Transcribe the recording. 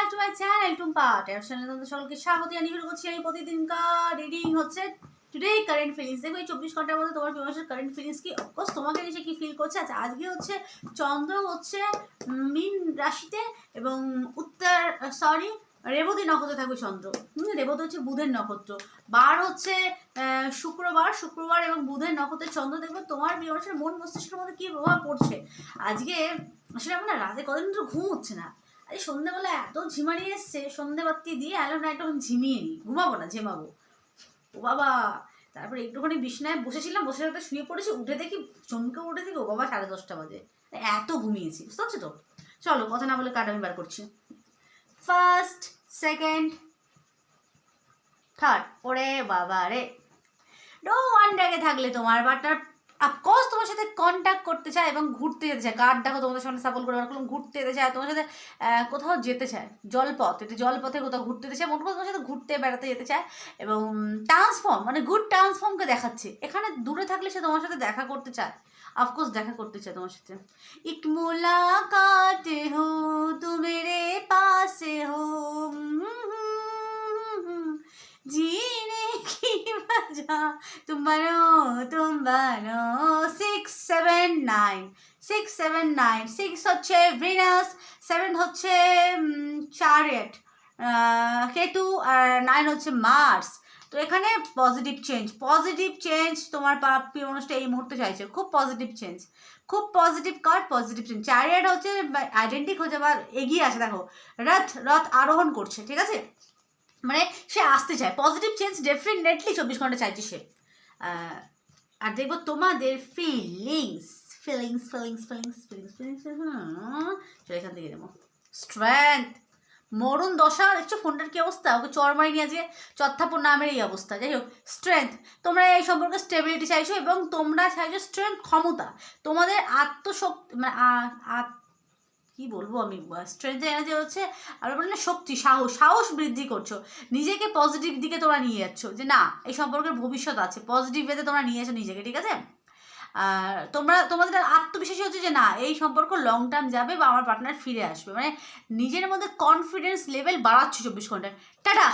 Back to my channel Tumpa টের চ্যানেলে তোমাদের সকলকে স্বাগত জানিয়ে শুরু করছি। এই প্রতিদিনকার রিডিং হচ্ছে টুডে কারেন্ট ফিলিংস। দেখো এই 24 ঘন্টার মধ্যে তোমার প্রিয় কারেন্ট ফিলিংস কি, অফকোর্স তোমাকে এসে কি ফিল করছে। আচ্ছা, আজকে হচ্ছে চন্দ্র হচ্ছে মীন রাশিতে এবং রেবতী নক্ষত্রে থাকবে চন্দ্র। রেবতী হচ্ছে বুধের নক্ষত্র। বার হচ্ছে শুক্রবার এবং বুধের নক্ষত্রের চন্দ্র। দেখবো তোমার প্রিয় মানুষের মন মস্তিষ্কের মধ্যে কি প্রভাব পড়ছে। আজকে আসলে আমার রাতে কদিন ধরে ঘুম হচ্ছে না। আরে সন্ধ্যেবেলা এত ঝিমানি এসছে, সন্ধ্যেবাতি দিয়ে অ্যালার্ম একটু ঝিমিয়ে নিই, ঘুমাবো না, ঝিমাবো। ও বাবা, তারপরে একটুখানি বিছনায় বসেছিলাম, বসে রাতে শুয়ে পড়েছি, উঠে দেখি চমকে উঠে দেখি ও বাবা 10:30 বাজে। এত ঘুমিয়েছি, বুঝতে পারছো তো। চলো কথা না বলে কার্ড আমি বার করছি। First, second, third. ওরে বাবা রে, নো ওয়ান ডেকে থাকলে তোমার বাটার অফকোর্স তোমার সাথে কন্ট্যাক্ট করতে চায় এবং ঘুরতে যেতে চায়। কার্ড দেখো তোমাদের সামনে সাপোর্ট করে রাখলাম, ঘুরতে যেতে চায় তোমার সাথে, কোথাও যেতে চায়, জলপথে কোথাও ঘুরতে যেতে চায়, মোট কথা তোমার সাথে ঘুরতে বেড়াতে যেতে চায় এবং ট্রান্সফর্ম মানে গুড ট্রান্সফর্মকে দেখাচ্ছে। এখানে দূরে থাকলে সে তোমার সাথে দেখা করতে চায়, অফকোর্স দেখা করতে চায় তোমার সাথে। এক মুলাকাত হো তু মেরে পাস হো जीने की वजह तुम बनो 6 7 9 6 7 9 6 হচ্ছে ভিনাস, 7 হচ্ছে চ্যারিয়েট কেতু, আর 9 হচ্ছে মার্স। তো এখানে পজিটিভ চেঞ্জ তোমার প্রিয় মানুষটা এই মুহূর্তে চাইছে, খুব পজিটিভ চেঞ্জ, খুব positive card, positive change. Chariot হচ্ছে আইডেন্টিক হচ্ছে বা এগিয়ে আসে, দেখো রথ আরোহণ করছে, ঠিক আছে, মানে সে আসতে চায়, পজিটিভ চেঞ্জ ডেফিনেটলি 24 ঘন্টা চাইছে সে। আর দেখবো তোমাদের ফিলিংস চলো এখান থেকে দেবো। স্ট্রেংথ, মরুণ দশা, দেখছো ফোনটার কি অবস্থা, ওকে চর মারি নিয়ে যে চত্থাপুর নামের এই অবস্থা। যাই হোক, স্ট্রেংথ, তোমরা এই সম্পর্কে স্টেবিলিটি চাইছো এবং তোমরা চাইছো স্ট্রেংথ, ক্ষমতা, তোমাদের আত্মশক্তি, মানে কি বলবো আমি, স্ট্রেংথ এনার্জি হচ্ছে আর বললে শক্তি, সাহস বৃদ্ধি করছো, নিজেকে পজিটিভ দিকে তোমরা নিয়ে যাচ্ছ, যে না এই সম্পর্কের ভবিষ্যৎ আছে, পজিটিভ ওয়েতে তোমরা নিয়ে এসো নিজেকে, ঠিক আছে। আর তোমাদের আত্মবিশ্বাসী হচ্ছে যে না এই সম্পর্ক লং টার্ম যাবে বা আমার পার্টনার ফিরে আসবে, মানে নিজের মধ্যে কনফিডেন্স লেভেল বাড়াচ্ছ 24 ঘন্টায়। টাটা।